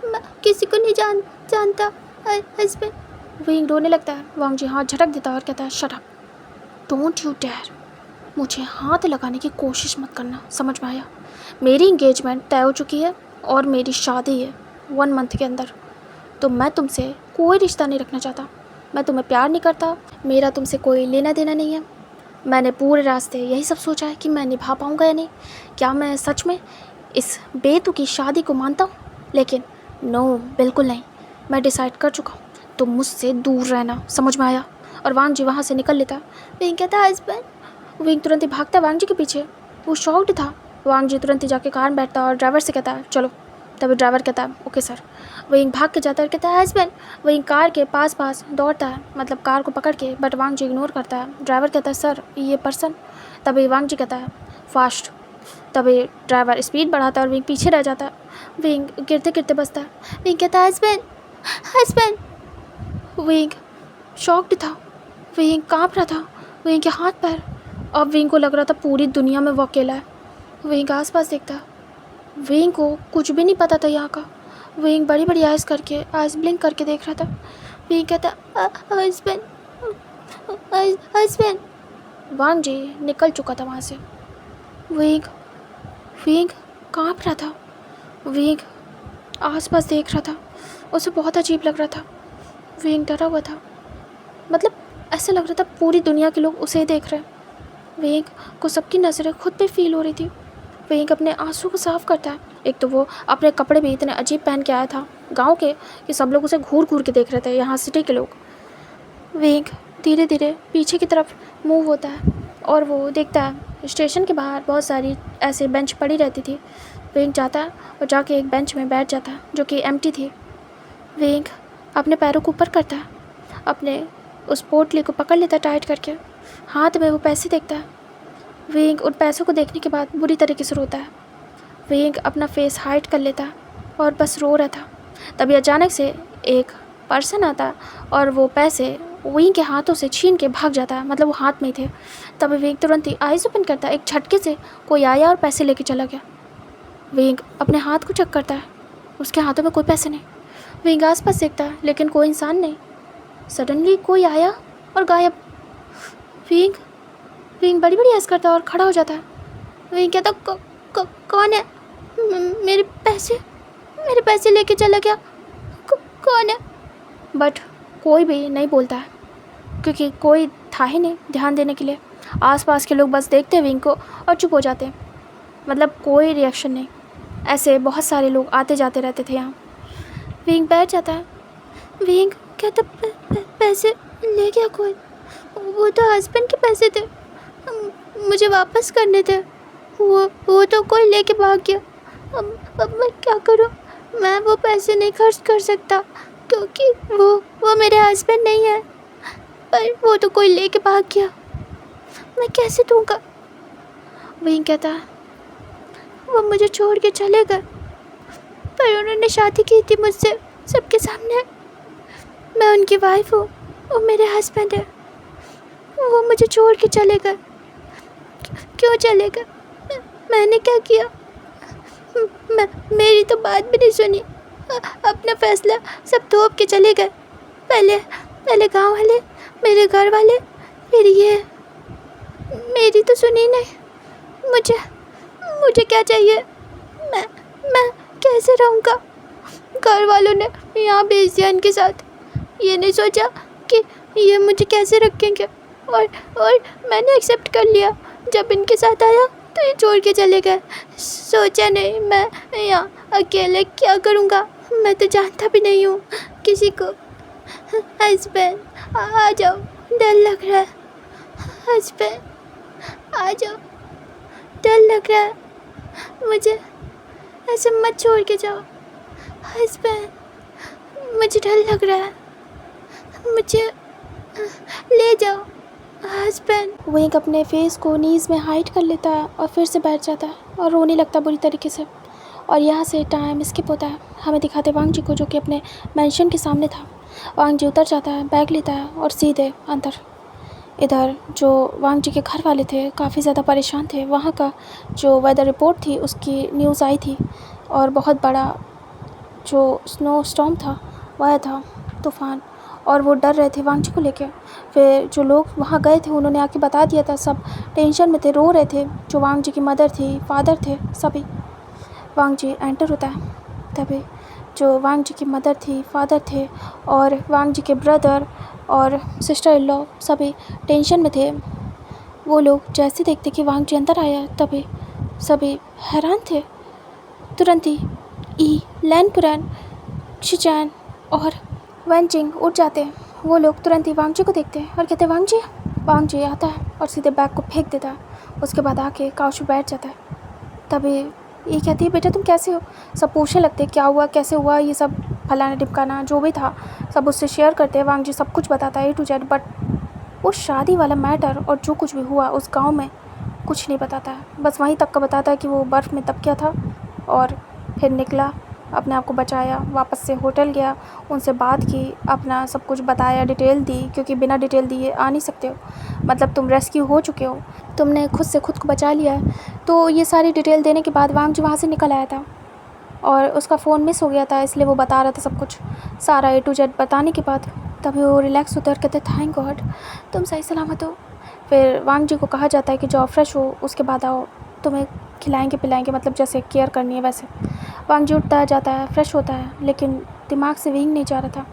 मैं किसी को नहीं जानता हस्बैंड। विंग रोने लगता है। वांग जी हाथ झटक देता है और कहता है shut up, don't you dare, मुझे हाथ लगाने की कोशिश मत करना, समझ में आया? मेरी इंगेजमेंट तय हो चुकी है और मेरी शादी है 1 मंथ के अंदर, तो मैं तुमसे कोई रिश्ता नहीं रखना चाहता। मैं तुम्हें प्यार नहीं करता, मेरा तुमसे कोई लेना देना नहीं है। मैंने पूरे रास्ते यही सब सोचा है कि मैं निभा पाऊँगा या नहीं, क्या मैं सच में इस बेतुकी शादी को मानता हूँ? लेकिन नो, बिल्कुल नहीं, मैं डिसाइड कर चुका हूँ, तो मुझसे दूर रहना, समझ में आया? और वांग जी वहाँ से निकल लेता। विंग कहता है हस्बैंड। विंग तुरंत ही भागता वांग जी के पीछे, वो शॉक्ड था। वांग जी तुरंत ही जाके कार में बैठता और ड्राइवर से कहता है चलो। तभी ड्राइवर कहता है ओके सर। विंग भाग के जाता है और कहता है हस्बैंड। विंग कार के पास दौड़ता है, मतलब कार को पकड़ के, बट वांग जी इग्नोर करता है। ड्राइवर कहता है सर ये पर्सन। तभी वांग जी कहता है फास्ट। तभी ड्राइवर स्पीड बढ़ाता है और विंग पीछे रह जाता है। विंग गिरते गिरते बचता है। विंग कहता है हस्बैंड। विंग शॉक्ड था, विंग काँप रहा था, विंग के हाथ पैर। अब विंग को लग रहा था पूरी दुनिया में वो अकेला है। विंग आसपास देखता, विंग को कुछ भी नहीं पता था यहाँ का। विंग बड़ी बड़ी आइज ब्लिंक करके देख रहा था। विंग कहता हस्बैंड। वांग जी निकल चुका था वहाँ से। विंग काँप रहा था, विंग आसपास देख रहा था, उसे बहुत अजीब लग रहा था। विंग डरा हुआ था, मतलब ऐसा लग रहा था पूरी दुनिया के लोग उसे देख रहे हैं। विंग को सबकी नज़रें खुद पे फील हो रही थी। विंग अपने आंसू को साफ करता है। एक तो वो अपने कपड़े भी इतने अजीब पहन के आया था गांव के कि सब लोग उसे घूर घूर के देख रहे थे, यहाँ सिटी के लोग। विंग धीरे धीरे पीछे की तरफ मूव होता है और वो देखता है स्टेशन के बाहर बहुत सारी ऐसे बेंच पड़ी रहती थी। विंग जाता है और जाके एक बेंच में बैठ जाता है जो कि एम्प्टी थी। विंग अपने पैरों को ऊपर करता है, अपने उस पोटली को पकड़ लेता है टाइट करके। हाथ में वो पैसे देखता है। विंग उन पैसों को देखने के बाद बुरी तरीके से रोता है। विंग अपना फेस हाइड कर लेता है और बस रो रहा था। तभी अचानक से एक पर्सन आता है और वो पैसे विंग के हाथों से छीन के भाग जाता है, मतलब वो हाथ में ही थे। तभी विंग तुरंत ही आइज ओपन करता है। एक झटके से कोई आया और पैसे लेके चला गया। विंग अपने हाथ को चेक करता है, उसके हाथों में कोई पैसे नहीं। विंग आसपास देखता है लेकिन कोई इंसान नहीं। सडनली कोई आया और गायब। विंग बड़ी बड़ी हंस करता है और खड़ा हो जाता है। विंग कहता कौन है? मेरे पैसे लेके चला गया, कौन है? बट कोई भी नहीं बोलता है क्योंकि कोई था ही नहीं ध्यान देने के लिए। आसपास के लोग बस देखते हैं विंग को और चुप हो जाते हैं, मतलब कोई रिएक्शन नहीं। ऐसे बहुत सारे लोग आते जाते रहते थे यहाँ। विंग बैठ जाता है। विंग कहता पैसे ले गया कोई? वो तो हस्बैंड के पैसे थे, मुझे वापस करने थे, वो तो कोई लेके भाग गया। अब मैं क्या करूं? मैं वो पैसे नहीं खर्च कर सकता क्योंकि वो मेरे हस्बैंड नहीं है, पर वो तो कोई लेके भाग गया, मैं कैसे दूंगा? विंग कहता है वो मुझे छोड़ के चले गए, पर उन्होंने शादी की थी मुझसे सबके सामने। मैं उनकी वाइफ हूँ, वो मेरे हस्बैंड है। वो मुझे छोड़ के चले गए। क्यों चले गए? मैंने क्या किया? मेरी तो बात भी नहीं सुनी, अपना फैसला सब थोप के चले गए। पहले गांव वाले, मेरे घर वाले, फिर ये। मेरी तो सुनी नहीं। मुझे क्या चाहिए? मैं कैसे रहूँगा? घर वालों ने यहाँ भेज दिया इनके साथ, ये नहीं सोचा कि ये मुझे कैसे रखेंगे, और मैंने एक्सेप्ट कर लिया। जब इनके साथ आया तो ये छोड़ के चले गए। सोचा नहीं मैं यहाँ अकेले क्या करूँगा, मैं तो जानता भी नहीं हूँ किसी को। हस्बैंड आ जाओ, डर लग रहा है। हस्बैंड आ जाओ, डर लग रहा है मुझे, ऐसे मत छोड़ के जाओ। हस्बैंड मुझे डर लग रहा है, मुझे ले जाओ। हस्बैंड। विंग अपने फेस को नीज़ में हाइड कर लेता है और फिर से बैठ जाता है और रोने लगता बुरी तरीके से। और यहाँ से टाइम स्किप होता है, हमें दिखाते वांग जी को जो कि अपने मेंशन के सामने था। वांग जी उतर जाता है, बैग लेता है और सीधे अंदर। इधर जो वांग जी के घर वाले थे काफ़ी ज़्यादा परेशान थे। वहाँ का जो वेदर रिपोर्ट थी उसकी न्यूज़ आई थी और बहुत बड़ा जो स्नो स्टॉर्म था वो आया था, तूफ़ान, और वो डर रहे थे वांग जी को लेके। फिर जो लोग वहाँ गए थे उन्होंने आके बता दिया था, सब टेंशन में थे, रो रहे थे। जो वांग जी की मदर थी, फादर थे, सभी। वांग जी एंटर होता है, तभी जो वांग जी की मदर थी, फादर थे, और वांग जी के ब्रदर और सिस्टर इन लॉ सभी टेंशन में थे। वो लोग जैसे देखते कि वांग जी अंदर आया तभी सभी हैरान थे। तुरंत ही ई, लैन कुरैन, शिचैन और वैन जिंग उठ जाते हैं। वो लोग तुरंत ही वांग जी को देखते हैं और कहते हैं वांग जी। वांग जी आता है और सीधे बैग को फेंक देता है। उसके बाद आके काउच पे बैठ जाता है। तभी ये कहती है बेटा तुम कैसे हो। सब पूछने लगते क्या हुआ, कैसे हुआ, ये सब फलाना ढिमकाना जो भी था सब उससे शेयर करते हैं। वांग जी सब कुछ बताता है A to Z, बट वो शादी वाला मैटर और जो कुछ भी हुआ उस गांव में कुछ नहीं बताता है। बस वहीं तक का बताता है कि वो बर्फ़ में दब गया था और फिर निकला, अपने आप को बचाया, वापस से होटल गया, उनसे बात की, अपना सब कुछ बताया, डिटेल दी, क्योंकि बिना डिटेल दिए आ नहीं सकते हो। मतलब तुम रेस्क्यू हो चुके हो, तुमने खुद से खुद को बचा लिया है। तो ये सारी डिटेल देने के बाद वांग जी वहाँ से निकल आया था और उसका फ़ोन मिस हो गया था, इसलिए वो बता रहा था सब कुछ सारा A to Z बताने के बाद। तभी वो रिलैक्स होता है और कहते थैंक गॉड तुम सही सलामत हो। फिर वांग जी को कहा जाता है कि जाओ फ्रेश हो, उसके बाद आओ, तुम्हें खिलाएंगे पिलाएंगे, मतलब जैसे केयर करनी है वैसे। वांग जी उठता है, जाता है, फ्रेश होता है, लेकिन दिमाग से विंग नहीं जा रहा था।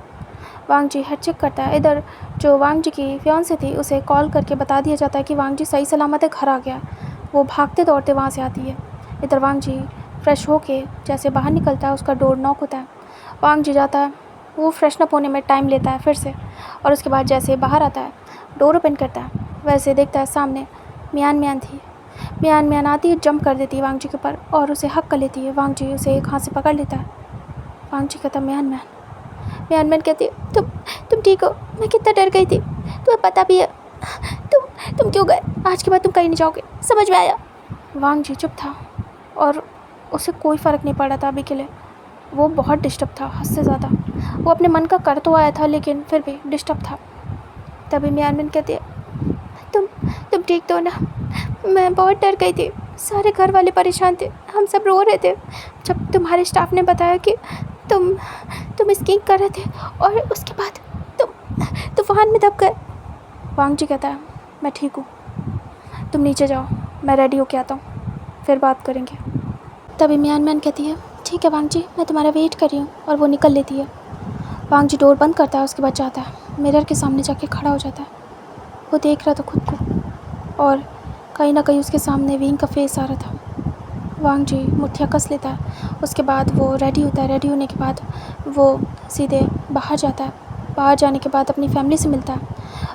वांग जी हेड चेक करता है। इधर जो वांग जी की फियांसे थी उसे कॉल करके बता दिया जाता है कि वांग जी सही सलामत है, घर आ गया। वो भागते दौड़ते वहाँ से आती है। इधर वांग जी फ्रेश होके जैसे बाहर निकलता है, उसका डोर नॉक होता है। वांग जी जाता है, वो फ्रेशनअप होने में टाइम लेता है फिर से, और उसके बाद जैसे बाहर आता है, डोर ओपन करता है, वैसे देखता है सामने मियान मियान थी। मियान मियान आती है, जंप कर देती है वांग जी के ऊपर और उसे हक कर लेती है। वांग जी उसे एक हाथ से पकड़ लेता है। वांग जी कहता मियान मियान। मियान मियान कहती है तुम ठीक हो, मैं कितना डर गई थी, तुम्हें पता भी है, तुम क्यों गए, आज के बाद तुम कहीं नहीं जाओगे, समझ में आया। वांग जी चुप था और उसे कोई फ़र्क नहीं पड़ रहा था अभी के लिए। वो बहुत डिस्टर्ब था, हद से ज़्यादा। वो अपने मन का कर तो आया था लेकिन फिर भी डिस्टर्ब था। तभी मियान मियान कहती है तुम ठीक तो ना, मैं बहुत डर गई थी, सारे घर वाले परेशान थे, हम सब रो रहे थे जब तुम्हारे स्टाफ ने बताया कि तुम स्कीइंग कर रहे थे और उसके बाद तुम तूफान में दब गए। वांग जी कहता है मैं ठीक हूँ, तुम नीचे जाओ, मैं रेडी होके आता हूँ, फिर बात करेंगे। तभी मियान मियान कहती है ठीक है वांग जी, मैं तुम्हारा वेट कर रही हूँ, और वो निकल लेती है। वांग जी डोर बंद करता है, उसके बाद जाता है, मिरर के सामने जाके खड़ा हो जाता है। वो देख रहा था खुद को और कहीं ना कहीं उसके सामने विंग का फेस आ रहा था। वांग जी मुठ्ठियाँ कस लेता है, उसके बाद वो रेडी होता है। रेडी होने के बाद वो सीधे बाहर जाता है। बाहर जाने के बाद अपनी फैमिली से मिलता है।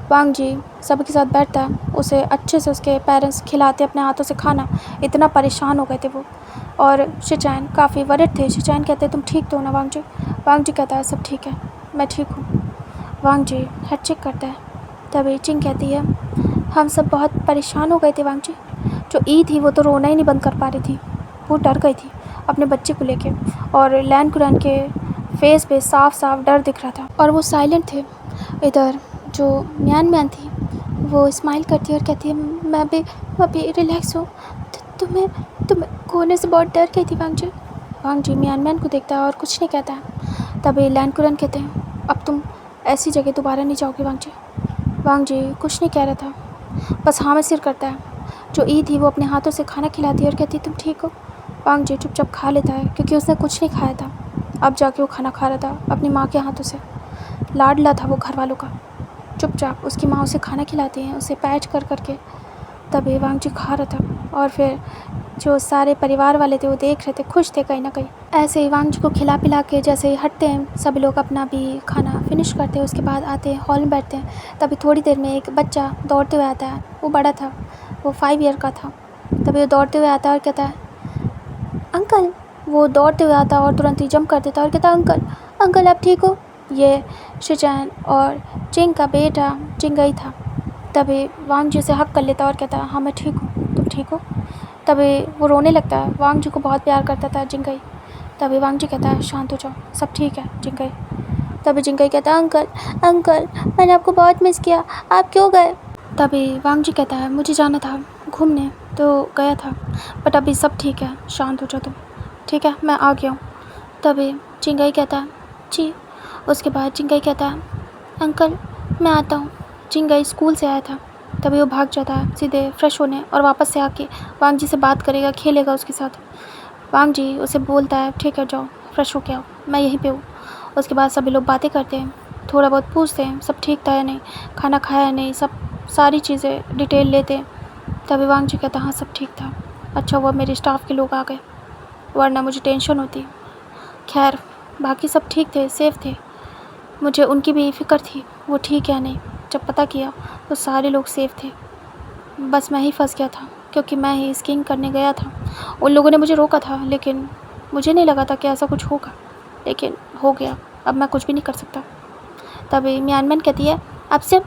वांग जी सबके साथ बैठता है, उसे अच्छे से उसके पेरेंट्स खिलाते अपने हाथों से खाना, इतना परेशान हो गए थे वो। और शिचैन काफ़ी वरिड थे। शिचैन कहते तुम ठीक तो हो ना वांग जी। वांग जी कहता है सब ठीक है, मैं ठीक हूँ। वांग जी हेड चेक करता है। तभी चिंग कहती है हम सब बहुत परेशान हो गए थे वांग जी। जो ई थी वो तो रोना ही नहीं बंद कर पा रही थी, वो डर गई थी अपने बच्चे को लेके, और लैन कुरैन के फेस पे साफ साफ डर दिख रहा था और वो साइलेंट थे। इधर जो मियान मियान थी वो स्माइल करती है और कहती है मैं भी रिलैक्स हूँ, तुम्हें खोने से बहुत डर गई थी वांग जी। वांग जी मियान मियान को देखता है और कुछ नहीं कहता है। तभी लैन कुरैन कहते हैं अब तुम ऐसी जगह दोबारा नहीं जाओगे वांग जी। वांग जी कुछ नहीं कह रहा था, बस हाँ में सिर करता है। जो ई थी वो अपने हाथों से खाना खिलाती है और कहती तुम ठीक हो। वांग जी चुपचाप खा लेता है क्योंकि उसने कुछ नहीं खाया था, अब जाके वो खाना खा रहा था अपनी माँ के हाथों से। लाडला था वो घर वालों का। चुपचाप उसकी माँ उसे खाना खिलाती हैं, उसे पैच कर करके। तभी वांग जी खा रहा था और फिर जो सारे परिवार वाले थे वो देख रहे थे, खुश थे कहीं ना कहीं। ऐसे ही वांग जी को खिला पिला के जैसे ही हटते हैं, सभी लोग अपना भी खाना फिनिश करते हैं, उसके बाद आते हैं हॉल में बैठते हैं। तभी थोड़ी देर में एक बच्चा दौड़ते हुए आता है। वो बड़ा था, वो 5 ईयर का था। तभी वो दौड़ते हुए आता है और कहता है अंकल। वो दौड़ते हुए आता है और तुरंत ही जंप कर देता है और कहता है अंकल आप ठीक हो। ये शिचैन और चिंग का बेटा चिंगई था। तभी वांग जी से हक कर लेता और कहता है हाँ मैं ठीक हूँ, तुम ठीक हो। तभी वो रोने लगता है। वांग जी को बहुत प्यार करता था जिंगई। तभी वांग जी कहता है शांत हो जाओ, सब ठीक है जिंगई। तभी जिंगई कहता है अंकल मैंने आपको बहुत मिस किया, आप क्यों गए। तभी वांग जी कहता है मुझे जाना था घूमने तो गया था, बट अभी सब ठीक है, शांत हो जाओ तुम, ठीक है मैं आ गया हूँ। तभी चिंगाई कहता है जी। उसके बाद चिंगाई कहता है अंकल मैं आता हूँ। चिंगाई स्कूल से आया था। तभी वो भाग जाता है सीधे फ्रेश होने और वापस से आके वांग जी से बात करेगा, खेलेगा उसके साथ। वांग जी उसे बोलता है ठीक है जाओ फ्रेश हो के आओ, मैं यहीं पे हूँ। उसके बाद सभी लोग बातें करते हैं, थोड़ा बहुत पूछते हैं सब ठीक था या नहीं, खाना खाया या नहीं, सब सारी चीज़ें डिटेल लेते हैं। तभी वांग जी कहता हाँ सब ठीक था, अच्छा हुआ मेरे स्टाफ के लोग आ गए वरना मुझे टेंशन होती। खैर बाकी सब ठीक थे, सेफ थे। मुझे उनकी भी फ़िक्र थी वो ठीक है या नहीं। जब पता किया तो सारे लोग सेफ थे, बस मैं ही फंस गया था क्योंकि मैं ही स्कीइंग करने गया था। उन लोगों ने मुझे रोका था लेकिन मुझे नहीं लगा था कि ऐसा कुछ होगा, लेकिन हो गया, अब मैं कुछ भी नहीं कर सकता। तभी म्यानमैन कहती है अब से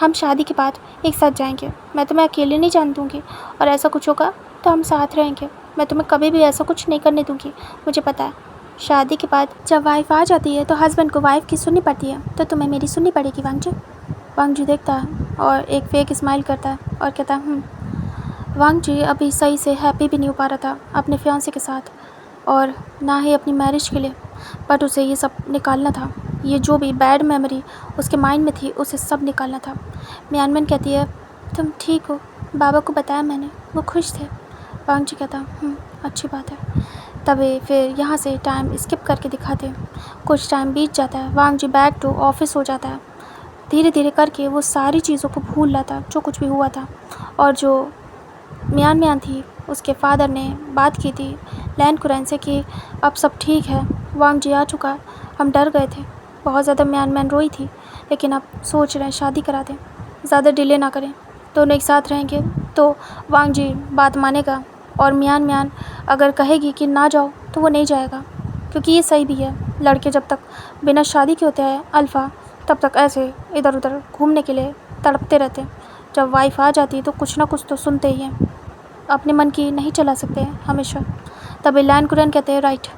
हम शादी के बाद एक साथ जाएंगे, मैं तुम्हें अकेले नहीं जाने दूँगी और ऐसा कुछ होगा तो हम साथ रहेंगे। मैं तुम्हें कभी भी ऐसा कुछ नहीं करने दूँगी। मुझे पता है शादी के बाद जब वाइफ आ जाती है तो हस्बैंड को वाइफ की सुननी पड़ती है, तो तुम्हें मेरी सुननी पड़ेगी वांग जी। वांग जी देखता है और एक फेक स्माइल करता है और कहता है वांग जी अभी सही से हैप्पी भी नहीं हो पा रहा था अपने फियांसे के साथ और ना ही अपनी मैरिज के लिए, बट उसे ये सब निकालना था। ये जो भी बैड मेमोरी उसके माइंड में थी उसे सब निकालना था। म्यानमैन कहती है तुम ठीक हो, बाबा को बताया मैंने, वो खुश थे। वांग जी कहता अच्छी बात है। तभी फिर यहाँ से टाइम स्किप करके दिखाते हैं। कुछ टाइम बीत जाता है, वांग जी बैक टू ऑफिस हो जाता है। धीरे धीरे करके वो सारी चीज़ों को भूल रहा था जो कुछ भी हुआ था, और जो म्यान थी उसके फादर ने बात की थी लैन कुरैन से कि अब सब ठीक है, वांग जी आ चुका है। हम डर गए थे, बहुत ज़्यादा म्यान रोई थी, लेकिन अब सोच रहे हैं शादी करा दें, ज़्यादा डिले ना करें, दोनों एक साथ रहेंगे तो वांग जी बात मानेगा। और म्यान अगर कहेगी कि ना जाओ तो वो नहीं जाएगा, क्योंकि ये सही भी है। लड़के जब तक बिना शादी के होते हैं अल्फ़ा, तब तक ऐसे इधर उधर घूमने के लिए तड़पते रहते हैं। जब वाइफ आ जाती है तो कुछ ना कुछ तो सुनते ही हैं, अपने मन की नहीं चला सकते हैं हमेशा। तभी लैन कुरैन कहते हैं राइट,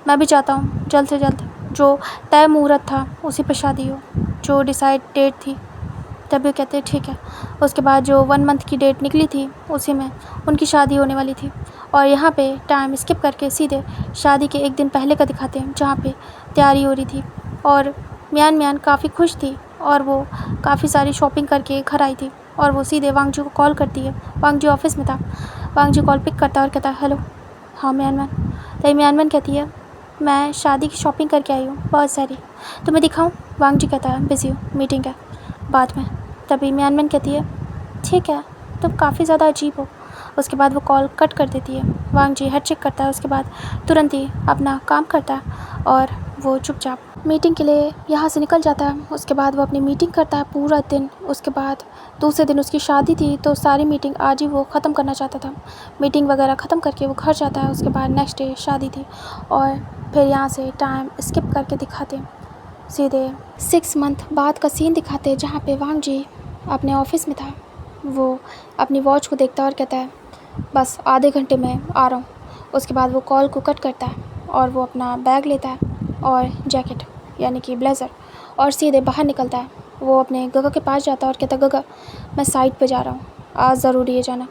मैं भी चाहता हूँ जल्द से जल्द जो तय मुहूर्त था उसी पे शादी हो, जो डिसाइड डेट थी। तभी कहते हैं ठीक है। उसके बाद जो 1 मंथ की डेट निकली थी उसी में उनकी शादी होने वाली थी। और यहाँ पे टाइम स्किप करके सीधे शादी के एक दिन पहले का दिखाते हैं जहाँ पे तैयारी हो रही थी। और म्यान काफ़ी खुश थी और वो काफ़ी सारी शॉपिंग करके घर आई थी। और वो सीधे वांग जी को कॉल करती है, वांग जी ऑफिस में था। वांग जी कॉल पिक करता है और कहता है हेलो हाँ म्यान। तभी म्यान कहती है मैं शादी की शॉपिंग करके आई हूँ बहुत सारी, तुम्हें दिखाऊँ। वांग जी कहता है बिज़ी हूँ, मीटिंग है, बाद में। तभी म्यान कहती है ठीक है, तुम काफ़ी ज़्यादा अजीब हो। उसके बाद वो कॉल कट कर देती है। वांग जी हेड चेक करता है, उसके बाद तुरंत ही अपना काम करता है और वो चुपचाप मीटिंग के लिए यहाँ से निकल जाता है। उसके बाद वो अपनी मीटिंग करता है पूरा दिन। उसके बाद दूसरे दिन उसकी शादी थी तो सारी मीटिंग आज ही वो ख़त्म करना चाहता था। मीटिंग वगैरह ख़त्म करके वो घर जाता है। उसके बाद नेक्स्ट डे शादी थी और फिर यहाँ से टाइम स्किप करके दिखाते सीधे 6 मंथ बाद का सीन दिखाते जहाँ पे वांग जी अपने ऑफिस में था। वो अपनी वॉच को देखता और कहता है बस आधे घंटे में आ रहा हूँ। उसके बाद वो कॉल को कट करता है और वो अपना बैग लेता है और जैकेट यानी कि ब्लेज़र और सीधे बाहर निकलता है। वो अपने गगा के पास जाता है और कहता है गगा मैं साइट पे जा रहा हूँ, आज ज़रूरी है जाना,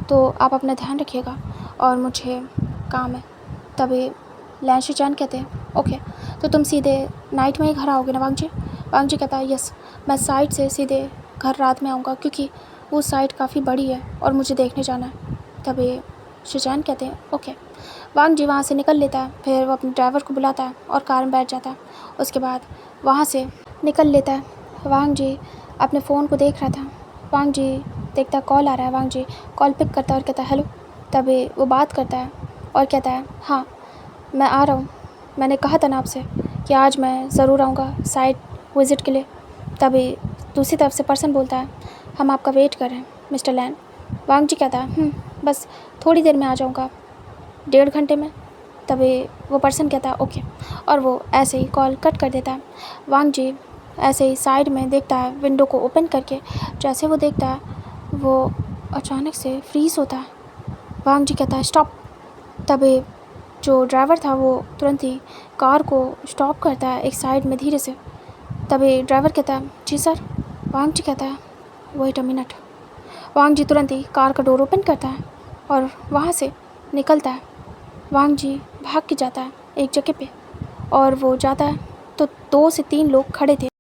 तो आप अपना ध्यान रखिएगा और मुझे काम है। तभी लैन शिचान कहते हैं ओके, तो तुम सीधे नाइट में ही घर आओगे ना वांग जी। वांग जी कहता है यस, मैं साइट से सीधे घर रात में आऊँगा क्योंकि वो साइट काफ़ी बड़ी है और मुझे देखने जाना है। तभी शिचान कहते हैं ओके। वांग जी वहाँ से निकल लेता है, फिर वो अपने ड्राइवर को बुलाता है और कार में बैठ जाता है। उसके बाद वहाँ से निकल लेता है। वांग जी अपने फ़ोन को देख रहा था। वांग जी देखता कॉल आ रहा है। वांग जी कॉल पिक करता है और कहता है हेलो। तभी वो बात करता है और कहता है हाँ मैं आ रहा हूँ, मैंने कहा था ना आपसे कि आज मैं ज़रूर आऊँगा साइट विज़िट के लिए। तभी दूसरी तरफ से पर्सन बोलता है हम आपका वेट कर रहे हैं मिस्टर लैन। वांग जी कहता है बस थोड़ी देर में आ जाऊँगा, 1.5 घंटे में। तभी वो पर्सन कहता है ओके और वो ऐसे ही कॉल कट कर देता है। वांग जी ऐसे ही साइड में देखता है, विंडो को ओपन करके जैसे वो देखता है वो अचानक से फ्रीज़ होता है। वांग जी कहता है स्टॉप। तभी जो ड्राइवर था वो तुरंत ही कार को स्टॉप करता है एक साइड में धीरे से। तभी ड्राइवर कहता है जी सर। वांग जी कहता है वेट अ मिनट। वांग जी तुरंत ही कार का डोर ओपन करता है और वहाँ से निकलता है। वांग जी भाग के जाता है एक जगह पे और वो जाता है तो 2 से 3 लोग खड़े थे।